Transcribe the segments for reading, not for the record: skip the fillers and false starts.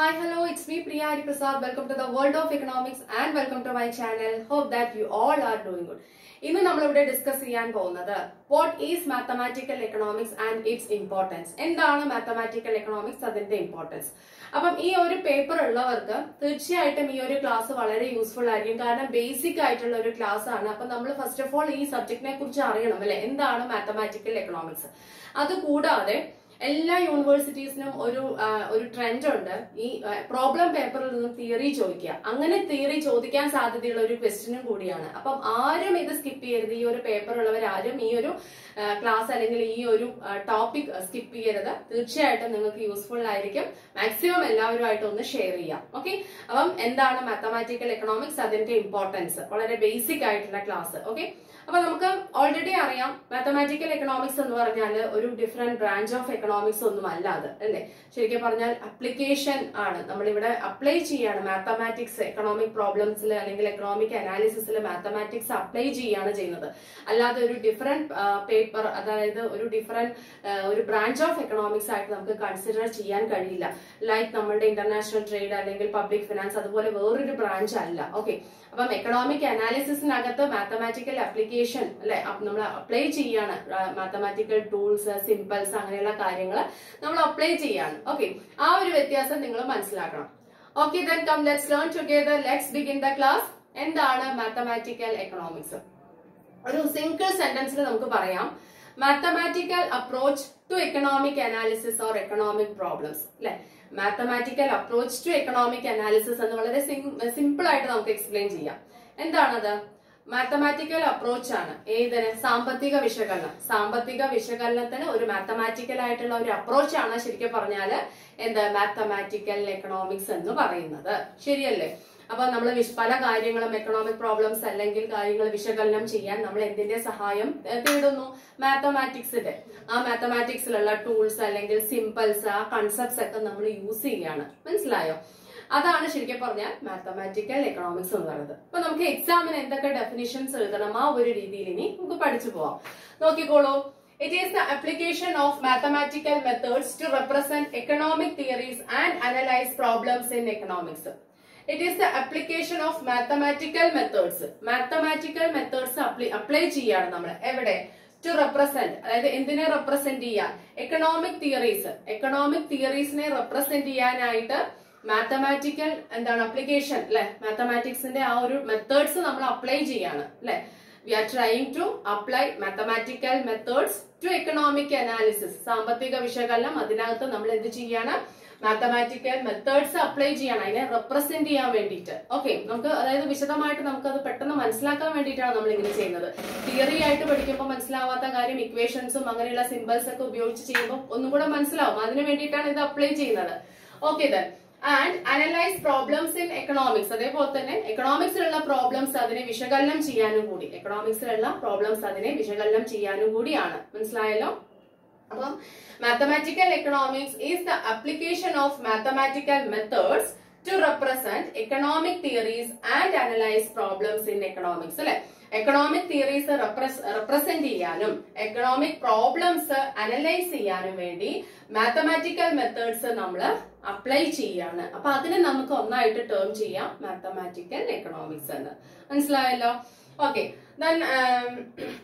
Hi, hello, it's me Priya Hariprasad. Welcome to the world of economics and welcome to my channel. Hope that you all are doing good. ഇന്ന് നമ്മളിവിടെ discuss ചെയ്യാൻ പോകുന്നത് what is mathematical economics and it's importance. എന്താണ് mathematical economics, അതിന്റെ importance. അപ്പം ഈ ഒരു paper ഉള്ളവർക്ക് തീർച്ചയായിട്ടും ഈ ഒരു ക്ലാസ് വളരെ യൂസ്ഫുൾ ആയിരിക്കും. കാരണം ബേസിക് ആയിട്ടുള്ള ഒരു ക്ലാസ് ആണ്. അപ്പൊ നമ്മൾ ഫസ്റ്റ് ഓഫ് ഓൾ ഈ സബ്ജക്റ്റിനെ കുറിച്ച് അറിയണം അല്ലെ, എന്താണ് മാത്തമാറ്റിക്കൽ എക്കണോമിക്സ്. അതുകൂടാതെ എല്ലാ യൂണിവേഴ്സിറ്റീസിനും ഒരു ട്രെൻഡ് ഉണ്ട്, ഈ പ്രോബ്ലം പേപ്പറിൽ നിന്നും തിയറി ചോദിക്കുക. അങ്ങനെ തിയറി ചോദിക്കാൻ സാധ്യതയുള്ള ഒരു ക്വസ്റ്റ്യനും കൂടിയാണ്. അപ്പം ആരും ഇത് സ്കിപ്പ് ചെയ്യരുത്. ഈ ഒരു പേപ്പർ ഉള്ളവർ ആരും ഈ ഒരു ക്ലാസ് അല്ലെങ്കിൽ ഈ ഒരു ടോപ്പിക് സ്കിപ്പ് ചെയ്യരുത്. തീർച്ചയായിട്ടും നിങ്ങൾക്ക് യൂസ്ഫുൾ ആയിരിക്കും. മാക്സിമം എല്ലാവരുമായിട്ട് ഒന്ന് ഷെയർ ചെയ്യാം. ഓക്കെ, അപ്പം എന്താണ് മാത്തമാറ്റിക്കൽ എക്കണോമിക്സ്, അതിന്റെ ഇമ്പോർട്ടൻസ്, വളരെ ബേസിക് ആയിട്ടുള്ള ക്ലാസ്. ഓക്കെ, അപ്പൊ നമുക്ക് ഓൾറെഡി അറിയാം മാത്തമാറ്റിക്കൽ എക്കണോമിക്സ് എന്ന് പറഞ്ഞാൽ ഒരു ഡിഫറെന്റ് ബ്രാഞ്ച് ഓഫ് എക്കണോമിക്സ് ഒന്നും അല്ല അത്, അല്ലേ? ശരിക്കും പറഞ്ഞാൽ അപ്ലിക്കേഷൻ ആണ്. നമ്മളിവിടെ അപ്ലൈ ചെയ്യാണ് മാത്തമാറ്റിക്സ് എക്കണോമിക് പ്രോബ്ലംസിൽ അല്ലെങ്കിൽ എക്കണോമിക് അനാലിസിസിൽ മാത്തമാറ്റിക്സ് അപ്ലൈ ചെയ്യാണ് ചെയ്യുന്നത്. അല്ലാതെ ഒരു ഡിഫറെന്റ് പേപ്പർ, അതായത് ഒരു ബ്രാഞ്ച് ഓഫ് എക്കണോമിക്സ് ആയിട്ട് നമുക്ക് കൺസിഡർ ചെയ്യാൻ കഴിയില്ല. ലൈക്ക് നമ്മുടെ ഇന്റർനാഷണൽ ട്രേഡ് അല്ലെങ്കിൽ പബ്ലിക് ഫിനാൻസ്, അതുപോലെ വേറൊരു ബ്രാഞ്ച് അല്ല. ഓക്കെ, അപ്പം എക്കണോമിക് അനാലിസിസിനകത്ത് മാത്തമാറ്റിക്കൽ അപ്ലിക്കേഷൻ അല്ലെ, നമ്മൾ അപ്ലൈ ചെയ്യാണ്. മാത്തമാറ്റിക്കൽ ടൂൾസ്, സിമ്പിൾസ്, അങ്ങനെയുള്ള കാര്യങ്ങൾ നമ്മൾ അപ്ലൈ ചെയ്യാണ്. ഓക്കെ, ആ ഒരു വ്യത്യാസം നിങ്ങൾ മനസ്സിലാക്കണം. Okay, then come let's learn together. Let's begin the class. എന്താണ് മാത്തമാറ്റിക്കൽ എക്കണോമിക്സ്? ഒരു സിംഗിൾ സെന്റൻസിൽ നമുക്ക് പറയാം, mathematical approach to economic analysis or economic problems. അല്ലെ, mathematical approach to economic analysis എന്ന് വളരെ സിമ്പിൾ ആയിട്ട് നമുക്ക് എക്സ്പ്ലെയിൻ ചെയ്യാം. എന്താണത്? മാത്തമാറ്റിക്കൽ അപ്രോച്ച് ആണ് ഏതിന്? സാമ്പത്തിക വിശകലനം. സാമ്പത്തിക വിശകലനത്തിന് ഒരു മാത്തമാറ്റിക്കൽ ആയിട്ടുള്ള ഒരു അപ്രോച്ച് ആണ് ശരിക്കും പറഞ്ഞാല് മാത്തമാറ്റിക്കൽ എക്കണോമിക്സ് എന്ന് പറയുന്നത്. ശരിയല്ലേ? അപ്പൊ നമ്മൾ പല കാര്യങ്ങളും എക്കണോമിക് പ്രോബ്ലംസ് അല്ലെങ്കിൽ കാര്യങ്ങൾ വിശകലനം ചെയ്യാൻ നമ്മൾ എന്തിന്റെ സഹായം തേടുന്നു? മാത്തമാറ്റിക്സിന്റെ. ആ മാത്തമാറ്റിക്സിലുള്ള ടൂൾസ് അല്ലെങ്കിൽ സിമ്പിൾസ്, ആ കൺസെപ്റ്റ്സ് ഒക്കെ നമ്മൾ യൂസ് ചെയ്യാണ്. മനസ്സിലായോ? അതാണ് ശരിക്കും പറഞ്ഞാൽ മാത്തമാറ്റിക്കൽ എക്കണോമിക്സ് എന്ന് പറയുന്നത്. അപ്പൊ നമുക്ക് എക്സാമിന് എന്തൊക്കെ ഡെഫിനിഷൻസ് എഴുതണം, ആ ഒരു രീതിയിൽ ഇനി നമുക്ക് പഠിച്ചു പോവാം. നോക്കിക്കോളൂ. It is the application of mathematical methods to represent economic theories and analyze problems in economics. It is the application of mathematical methods. Mathematical methods apply ചെയ്യാണ് നമ്മൾ എവിടെ? To represent, അതായത് എന്തിനെ റെപ്രസെന്റ് ചെയ്യാൻ? Economic theories. എക്കണോമിക് തിയറീസിനെ റെപ്രസെന്റ് ചെയ്യാനായിട്ട് mathematical application അല്ലെ, മാത്തമാറ്റിക്സിന്റെ ആ ഒരു മെത്തേഡ്സ് നമ്മൾ അപ്ലൈ ചെയ്യാണ്. അല്ലെ, we are trying to apply mathematical methods to economic analysis. സാമ്പത്തിക വിശകലനം, അതിനകത്ത് നമ്മൾ എന്ത് ചെയ്യാണ്? മാത്തമാറ്റിക്കൽ മെത്തേഡ്സ് അപ്ലൈ ചെയ്യണം, അതിനെ റെപ്രസെന്റ് ചെയ്യാൻ വേണ്ടിയിട്ട്. ഓക്കെ, നമുക്ക് അതായത് വിശദമായിട്ട് നമുക്കത് പെട്ടെന്ന് മനസ്സിലാക്കാൻ വേണ്ടിയിട്ടാണ് നമ്മൾ ഇങ്ങനെ ചെയ്യുന്നത്. തിയറി ആയിട്ട് പഠിക്കുമ്പോൾ മനസ്സിലാവാത്ത കാര്യം ഇക്വേഷൻസും അങ്ങനെയുള്ള സിമ്പിൾസ് ഒക്കെ ഉപയോഗിച്ച് ചെയ്യുമ്പോൾ ഒന്നും കൂടെ മനസ്സിലാവും. അതിനു വേണ്ടിയിട്ടാണ് ഇത് അപ്ലൈ ചെയ്യുന്നത്. Okay, then and analyze problems in economics. അതേപോലെ തന്നെ എക്കണോമിക്സിലുള്ള പ്രോബ്ലംസ് അതിനെ വിശകലനം ചെയ്യാനും കൂടി. എക്കണോമിക്സിലുള്ള പ്രോബ്ലംസ് അതിനെ വിശകലനം ചെയ്യാനും കൂടിയാണ്. മനസ്സിലായല്ലോ? അപ്പം mathematical economics is the application of mathematical methods to represent economic theories and analyse problems in economics. അല്ലെ, എക്കണോമിക് തിയറീസ് റെപ്രസെന്റ് ചെയ്യാനും എക്കണോമിക് പ്രോബ്ലംസ് അനലൈസ് ചെയ്യാനും വേണ്ടി മാത്തമാറ്റിക്കൽ മെത്തേഡ്സ് നമ്മൾ അപ്ലൈ ചെയ്യാണ്. അപ്പൊ അതിനെ നമുക്ക് ഒന്നായിട്ട് ടേം ചെയ്യാം മാത്തമാറ്റിക്കൽ എക്കണോമിക്സ് എന്ന്. മനസ്സിലായല്ലോ? Okay, then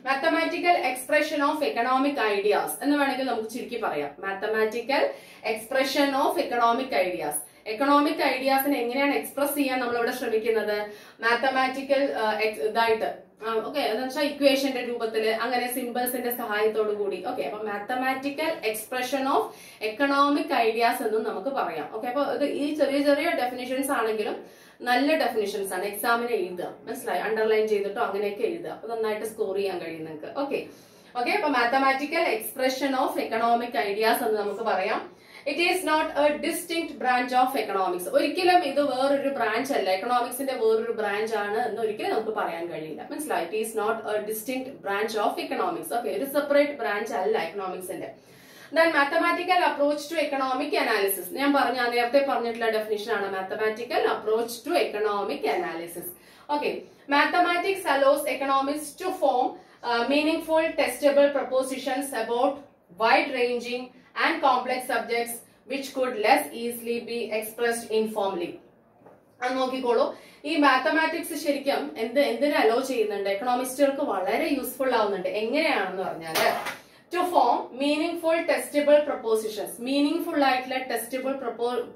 mathematical expression of economic ideas എന്ന് വേണമെങ്കിൽ നമുക്ക് ചുരുക്കി പറയാം. Mathematical expression of economic ideas. Economic ഐഡിയാസിനെ എങ്ങനെയാണ് എക്സ്പ്രസ് ചെയ്യാൻ നമ്മളിവിടെ ശ്രമിക്കുന്നത്? മാത്തമാറ്റിക്കൽ ഇതായിട്ട്. ഓക്കെ, എന്ന് വെച്ചാൽ ഇക്വേഷന്റെ രൂപത്തില്, അങ്ങനെ സിമ്പിൾസിന്റെ സഹായത്തോടു കൂടി. ഓക്കെ, അപ്പൊ mathematical expression of economic ideas എന്നും നമുക്ക് പറയാം. ഓക്കെ, അപ്പൊ ഇത് ഈ ചെറിയ ചെറിയ ഡെഫിനിഷൻസ് ആണെങ്കിലും നല്ല ഡെഫിനിഷൻസ് ആണ്. എക്സാമിന് എഴുതുക, മനസ്സിലായി? അണ്ടർലൈൻ ചെയ്തിട്ടോ അങ്ങനെയൊക്കെ എഴുതുക. അപ്പൊ നന്നായിട്ട് സ്കോർ ചെയ്യാൻ കഴിയും നിങ്ങൾക്ക്. ഓക്കെ, അപ്പൊ mathematical expression of economic ideas എന്ന് നമുക്ക് പറയാം. It is not a distinct branch of economics. ഒരിക്കലും ഇത് വേറൊരു ബ്രാഞ്ച് അല്ല, എക്കണോമിക്സിന്റെ വേറൊരു ബ്രാഞ്ച് ആണ് എന്ന് ഒരിക്കലും നമുക്ക് പറയാൻ കഴിയില്ല. മനസ്സിലായി? It is not a distinct branch of economics. Okay, ഒരു സെപ്പറേറ്റ് ബ്രാഞ്ച് അല്ല എക്കണോമിക്സിന്റെ. Then mathematical approach to economic analysis. ഞാൻ നേരത്തെ പറഞ്ഞിട്ടുള്ള ഡെഫിനിഷൻ ആണ് mathematical approach to economic analysis. Okay, mathematics allows economists to form meaningful testable propositions about wide ranging and complex subjects which could less easily be expressed informally. അത് നോക്കിക്കോളൂ. ഈ mathematics ശരിക്കും എന്തിനെ hello ചെയ്യുന്നുണ്ട്, എക്കണോമിസ്റ്റുകൾക്ക് വളരെ യൂസ്ഫുൾ ആവുന്നുണ്ട്. എങ്ങനെയാണെന്ന് പറഞ്ഞാല് to form meaningful testable propositions, meaningful ആയിട്ടുള്ള ടെസ്റ്റബിൾ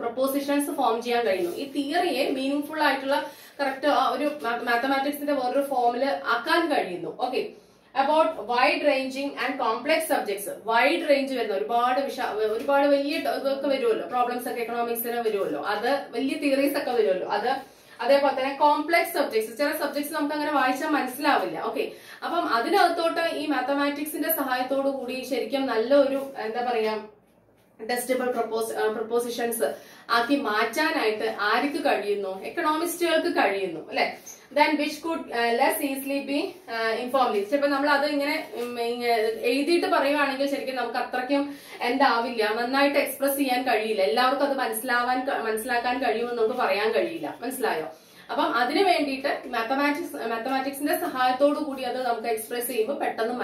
പ്രൊപ്പോസിഷൻസ് ഫോം ചെയ്യാൻ കഴിയുന്നു. ഈ തിയറിയെ മീനിങ്ഫുൾ ആയിട്ടുള്ള കറക്റ്റ് ഒരു മാത്തമാറ്റിക്സിന്റെ വേറൊരു ഫോമില് ആക്കാൻ കഴിയുന്നു. Okay, about wide ranging and complex subjects. Wide range വരുന്ന ഒരുപാട് വലിയ ഇതൊക്കെ വരുമല്ലോ, പ്രോബ്ലംസ് ഒക്കെ എക്കണോമിക്സിന് വരുമല്ലോ, അത് വലിയ തിയറീസ് ഒക്കെ വരുമല്ലോ, അത് അതേപോലെ തന്നെ കോംപ്ലക്സ് സബ്ജക്ട്സ്, ചില സബ്ജക്ട്സ് നമുക്ക് അങ്ങനെ വായിച്ചാൽ മനസ്സിലാവില്ല. ഓക്കെ, അപ്പം അതിനകത്തോട്ട് ഈ മാത്തമാറ്റിക്സിന്റെ സഹായത്തോടു കൂടി ശരിക്കും നല്ലൊരു എന്താ പറയാ ടെസ്റ്റബിൾ പ്രൊപ്പോസിഷൻസ് ആക്കി മാറ്റാനായിട്ട് ആർക്ക് കഴിയുന്നു, എക്കണോമിസ്റ്റുകൾക്ക് കഴിയുന്നു അല്ലെ. Then which could less easily be informally. ചിലപ്പോൾ നമ്മൾ അത് ഇങ്ങനെ എഴുതിയിട്ട് പറയുവാണെങ്കിൽ ശരിക്കും നമുക്ക് അത്രയ്ക്കും എന്താവില്ല, നന്നായിട്ട് എക്സ്പ്രസ് ചെയ്യാൻ കഴിയില്ല, എല്ലാവർക്കും അത് മനസ്സിലാക്കാൻ കഴിയുമെന്ന് നമുക്ക് പറയാൻ കഴിയില്ല. മനസ്സിലായോ? അപ്പം അതിനു വേണ്ടിയിട്ട് മാത്തമാറ്റിക്സിന്റെ സഹായത്തോടു കൂടി അത് നമുക്ക് എക്സ്പ്രസ് ചെയ്യുമ്പോൾ പെട്ടെന്ന്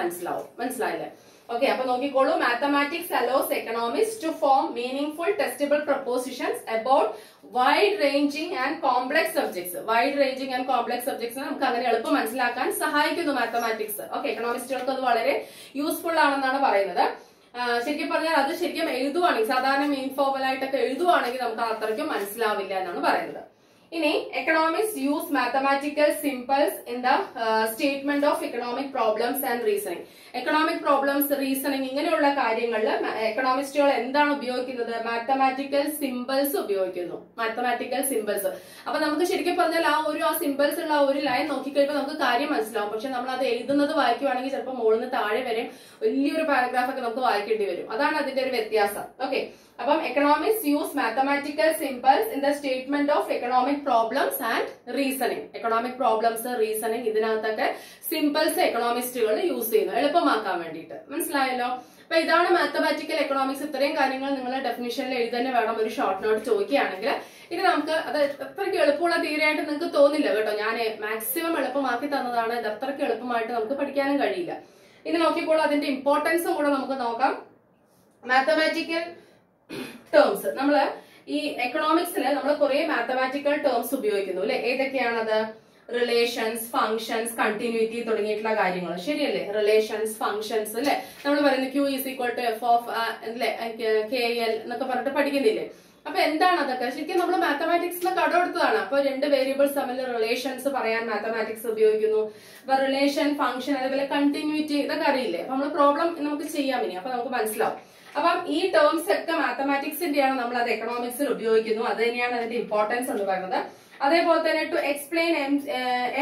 മനസ്സിലായില്ലേ? ഓക്കെ, അപ്പൊ നോക്കിക്കോളൂ. Mathematics allows economics to form meaningful testable propositions about wide ranging and complex subjects. Wide ranging and complex subjects നമുക്ക് അങ്ങനെ എളുപ്പം മനസ്സിലാക്കാൻ സഹായിക്കുന്നു മാത്തമാറ്റിക്സ്. ഓക്കെ, എക്കണോമിസ്റ്റുകൾക്ക് അത് വളരെ യൂസ്ഫുൾ ആണെന്നാണ് പറയുന്നത്. ശരിക്കും പറഞ്ഞാൽ അത് ശരിക്കും എഴുതുവാണെങ്കിൽ, സാധാരണ മെയിൻ ഫോർമൽ ആയിട്ടൊക്കെ എഴുതുവാണെങ്കിൽ നമുക്ക് അത്രയ്ക്കും മനസ്സിലാവില്ല എന്നാണ് പറയുന്നത്. ഇനി economics use mathematical symbols in the statement of economic problems and reasoning. Economic problems, reasoning ഇങ്ങനെയുള്ള കാര്യങ്ങളിൽ എക്കണോമിസ്റ്റുകൾ എന്താണ് ഉപയോഗിക്കുന്നത്? മാത്തമാറ്റിക്കൽ സിംബൽസ് ഉപയോഗിക്കുന്നു. Mathematical symbols. അപ്പൊ നമുക്ക് ശരിക്കും പറഞ്ഞാൽ ആ സിംബൽസ് ഉള്ള ഒരു ലൈൻ നോക്കിക്കഴിയുമ്പോൾ നമുക്ക് കാര്യം മനസ്സിലാവും. പക്ഷെ നമ്മൾ അത് എഴുതുന്നത് വായിക്കുവാണെങ്കിൽ ചിലപ്പോൾ മുകളിൽ നിന്ന് താഴെ വരെ വലിയൊരു പാരഗ്രാഫ് ഒക്കെ നമുക്ക് വായിക്കേണ്ടി വരും. അതാണ് അതിന്റെ ഒരു വ്യത്യാസം. ഓക്കെ, അപ്പം economics use mathematical symbols in the statement of economic problems and reasoning. Economic problems, reasoning ഇതിനകത്തൊക്കെ സിംബൽസ് എക്കണോമിസ്റ്റുകൾ യൂസ് ചെയ്യുന്നു എളുപ്പമാക്കാൻ വേണ്ടിയിട്ട്. മനസ്സിലായല്ലോ? അപ്പൊ ഇതാണ് മാത്തമാറ്റിക്കൽ എക്കണോമിക്സ്. ഇത്രയും കാര്യങ്ങൾ നിങ്ങൾ ഡെഫിനിഷനിൽ എഴുതി തന്നെ വേണം. ഒരു ഷോർട്ട് നോട്ട് ചോദിക്കുകയാണെങ്കിൽ ഇത് നമുക്ക് അത് അത്രയ്ക്ക് എളുപ്പമുള്ള തിയറിയായിട്ട് നിങ്ങൾക്ക് തോന്നില്ല കേട്ടോ. ഞാൻ മാക്സിമം എളുപ്പമാക്കി തന്നതാണ്. ഇത് അത്രയ്ക്ക് എളുപ്പമായിട്ട് നമുക്ക് പഠിക്കാനും കഴിയില്ല. ഇത് നോക്കിയപ്പോൾ അതിന്റെ ഇമ്പോർട്ടൻസും കൂടെ നമുക്ക് നോക്കാം. മാത്തമാറ്റിക്കൽ ടേംസ്, നമ്മള് ഈ എക്കണോമിക്സിൽ നമ്മൾ കുറെ മാത്തമാറ്റിക്കൽ ടേംസ് ഉപയോഗിക്കുന്നു അല്ലെ. ഏതൊക്കെയാണത്? റിലേഷൻസ്, ഫംഗ്ഷൻസ്, കണ്ടിന്യൂറ്റി തുടങ്ങിയിട്ടുള്ള കാര്യങ്ങൾ. ശരിയല്ലേ? റിലേഷൻസ്, ഫംഗ്ഷൻസ് അല്ലെ. നമ്മൾ പറയുന്നത് Q is equal to F of അല്ലെ KL എന്നൊക്കെ പറഞ്ഞിട്ട് പഠിക്കുന്നില്ലേ. അപ്പൊ എന്താണ് അതൊക്കെ? ശരിക്കും നമ്മൾ മാത്തമാറ്റിക്സിന് കടമെടുത്തതാണ്. അപ്പൊ രണ്ട് വേരിയബിൾസ് തമ്മിൽ റിലേഷൻസ് പറയാൻ മാത്തമാറ്റിക്സ് ഉപയോഗിക്കുന്നു. അപ്പൊ റിലേഷൻ, ഫംഗ്ഷൻ, അതേപോലെ കണ്ടിന്യൂറ്റി ഇതൊക്കെ അറിയില്ലേ. അപ്പൊ നമ്മൾ പ്രോബ്ലം നമുക്ക് ചെയ്യാം ഇനി. അപ്പൊ നമുക്ക് മനസ്സിലാവും. അപ്പം ഈ ടേംസ് ഒക്കെ മാത്തമാറ്റിക്സിന്റെയാണ്, നമ്മൾ അത് എക്കണോമിക്സിൽ ഉപയോഗിക്കുന്നു. അത് തന്നെയാണ് അതിന്റെ ഇമ്പോർട്ടൻസ് എന്ന് പറയുന്നത്. അതേപോലെ തന്നെ to explain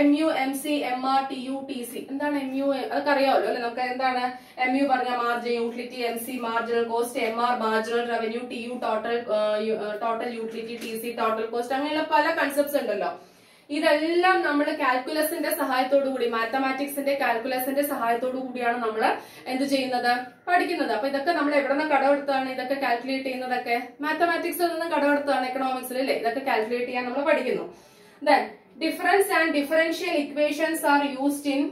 MU, MC, MR, TU, TC. എന്താണ് MU? അതൊക്കെ അറിയാമല്ലോ അല്ലെ നമുക്ക്. എന്താണ് MU പറഞ്ഞ margin utility, MC marginal cost, MR marginal revenue, TU total utility, TC total cost, അങ്ങനെയുള്ള പല കൺസെപ്റ്റ്സ് ഉണ്ടല്ലോ. ഇതെല്ലാം നമ്മൾ കാൽക്കുലസിന്റെ സഹായത്തോടു കൂടി, മാത്തമാറ്റിക്സിന്റെ കാൽക്കുലസിന്റെ സഹായത്തോടു കൂടിയാണ് നമ്മൾ എന്ത് ചെയ്യുന്നത്? പഠിക്കുന്നത്. അപ്പൊ ഇതൊക്കെ നമ്മൾ എവിടെ നിന്ന് കടമെടുത്താണ്? ഇതൊക്കെ കാൽക്കുലേറ്റ് ചെയ്യുന്നതൊക്കെ മാത്തമാറ്റിക്സിൽ നിന്ന് കടമെടുത്താണ് എക്കണോമിക്സിൽ അല്ലേ. ഇതൊക്കെ കാൽക്കുലേറ്റ് ചെയ്യാൻ നമ്മൾ പഠിക്കുന്നു. Then difference and differential equations are used in.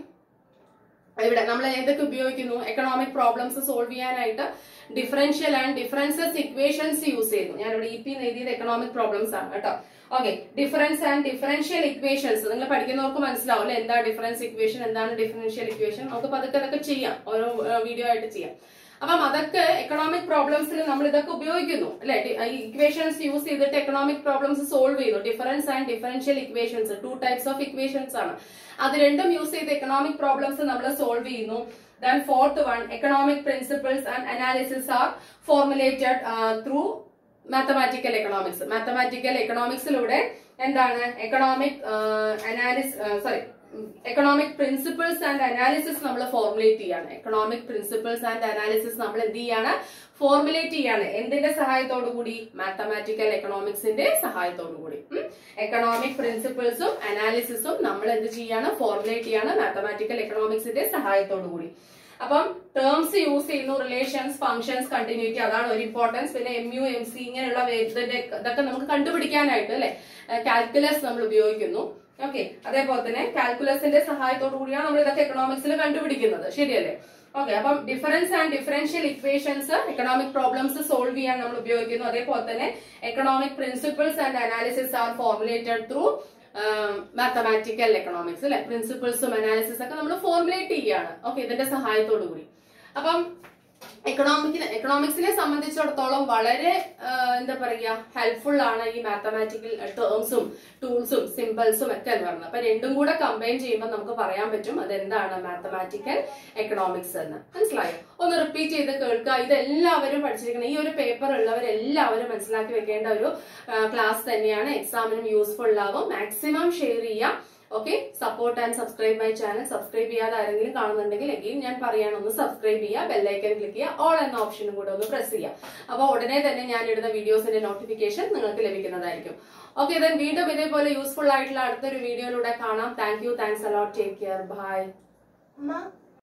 ഇവിടെ നമ്മൾ ഏതൊക്കെ ഉപയോഗിക്കുന്നു? എക്കണോമിക് പ്രോബ്ലംസ് സോൾവ് ചെയ്യാനായിട്ട് differential and differences equations use ചെയ്യുന്നു. ഞാനിവിടെ EP എഴുതിയത് എക്കണോമിക് പ്രോബ്ലംസ് ആണ് കേട്ടോ. Okay, difference and differential equations നിങ്ങൾ പഠിക്കുന്നവർക്ക് മനസ്സിലാവും അല്ലെ. എന്താ ഡിഫറൻസ് ഇക്വേഷൻ, എന്താണ് ഡിഫറൻഷ്യൽ ഇക്വേഷൻ, നമുക്ക് അതൊക്കെ ചെയ്യാം, ഓരോ വീഡിയോ ആയിട്ട് ചെയ്യാം. അപ്പം അതൊക്കെ എക്കണോമിക് പ്രോബ്ലംസിൽ നമ്മൾ ഇതൊക്കെ ഉപയോഗിക്കുന്നു അല്ലെ. ഇക്വേഷൻസ് യൂസ് ചെയ്തിട്ട് എക്കണോമിക് പ്രോബ്ലംസ് സോൾവ് ചെയ്യുന്നു. Difference and differential equations 2 types of equations ആണ്. അത് രണ്ടും യൂസ് ചെയ്ത് എക്കണോമിക് പ്രോബ്ലംസ് നമ്മൾ സോൾവ് ചെയ്യുന്നു. Then fourth one, economic principles and analysis are formulated through mathematical economics. Mathematical economicsലൂടെ എന്താണ് എക്കണോമിക് പ്രിൻസിപ്പിൾസ് ആൻഡ് അനാലിസിസ് നമ്മൾ formulate ചെയ്യാണ്. എക്കണോമിക് പ്രിൻസിപ്പിൾസ് ആൻഡ് അനാലിസിസ് നമ്മൾ എന്ത് ചെയ്യാണ്? ഫോർമുലേറ്റ് ചെയ്യാണ്. എന്തിന്റെ സഹായത്തോടു കൂടി? മാത്തമാറ്റിക്കൽ എക്കണോമിക്സിന്റെ സഹായത്തോടു കൂടി. എക്കണോമിക് പ്രിൻസിപ്പിൾസും അനാലിസിസും നമ്മൾ എന്ത് ചെയ്യാണ്? ഫോർമുലേറ്റ് ചെയ്യാണ് മാത്തമാറ്റിക്കൽ എക്കണോമിക്സിന്റെ സഹായത്തോടു കൂടി. അപ്പം ടേംസ് യൂസ് ചെയ്യുന്നു. റിലേഷൻസ്, ഫംഗ്ഷൻസ്, കണ്ടിന്യൂറ്റി, അതാണ് ഒരു ഇമ്പോർട്ടൻസ്. പിന്നെ MU, MC ഇങ്ങനെയുള്ള ഇതൊക്കെ നമുക്ക് കണ്ടുപിടിക്കാനായിട്ട് അല്ലെ കാൽക്കുലസ് നമ്മൾ ഉപയോഗിക്കുന്നു. ഓക്കെ, അതേപോലെ തന്നെ കാൽക്കുലസിന്റെ സഹായത്തോടു കൂടിയാണ് നമ്മൾ ഇതൊക്കെ എക്കണോമിക്സിൽ കണ്ടുപിടിക്കുന്നത്. ശരിയല്ലേ? ഓക്കെ, അപ്പം difference and differential equations economic problems solve ചെയ്യാൻ നമ്മൾ ഉപയോഗിക്കുന്നു. അതേപോലെ തന്നെ economic principles and analysis R formulated through mathematical economics അല്ലെ. പ്രിൻസിപ്പിൾസും അനാലിസിസ് ഒക്കെ നമ്മൾ ഫോർമുലേറ്റ് ചെയ്യാണ്. ഓക്കെ, ഇതിന്റെ സഹായത്തോടു കൂടി. അപ്പം എക്കണോമിക്സിനെ സംബന്ധിച്ചിടത്തോളം വളരെ എന്താ പറയുക ഹെൽപ്ഫുൾ ആണ് ഈ മാത്തമാറ്റിക്കൽ ടേംസും ടൂൾസും സിമ്പിൾസും ഒക്കെ എന്ന് പറയുന്നത്. അപ്പൊ രണ്ടും കൂടെ കമ്പൈൻ ചെയ്യുമ്പോൾ നമുക്ക് പറയാൻ പറ്റും അതെന്താണ് മാത്തമാറ്റിക്കൽ എക്കണോമിക്സ് എന്ന്. മനസ്സിലായോ? ഒന്ന് റിപ്പീറ്റ് ചെയ്ത് കേൾക്കുക. ഇതെല്ലാവരും പഠിച്ചിരിക്കണം. ഈ ഒരു പേപ്പർ ഉള്ളവരെല്ലാവരും മനസ്സിലാക്കി വെക്കേണ്ട ഒരു ക്ലാസ് തന്നെയാണ്. എക്സാമിനും യൂസ്ഫുൾ ആവും. മാക്സിമം ഷെയർ ചെയ്യാം. Okay, support and subscribe my channel. Subscribe ചെയ്യാതെ ആരെങ്കിലും കാണുന്നുണ്ടെങ്കിൽ എഗെയിൻ ഞാൻ പറയാണ്, ഒന്ന് സബ്സ്ക്രൈബ് ചെയ്യുക, ബെല്ലൈക്കൻ ക്ലിക്ക് ചെയ്യുക, ഓൾ എന്ന ഓപ്ഷനും കൂടെ ഒന്ന് പ്രസ് ചെയ്യുക. അപ്പോൾ ഉടനെ തന്നെ ഞാൻ ഇടുന്ന വീഡിയോസിന്റെ നോട്ടിഫിക്കേഷൻ നിങ്ങൾക്ക് ലഭിക്കുന്നതായിരിക്കും. ഓക്കെ, ദെൻ വീണ്ടും ഇതേപോലെ യൂസ്ഫുൾ ആയിട്ടുള്ള അടുത്തൊരു വീഡിയോയിലൂടെ കാണാം. Thank you, thanks a lot, take care, by.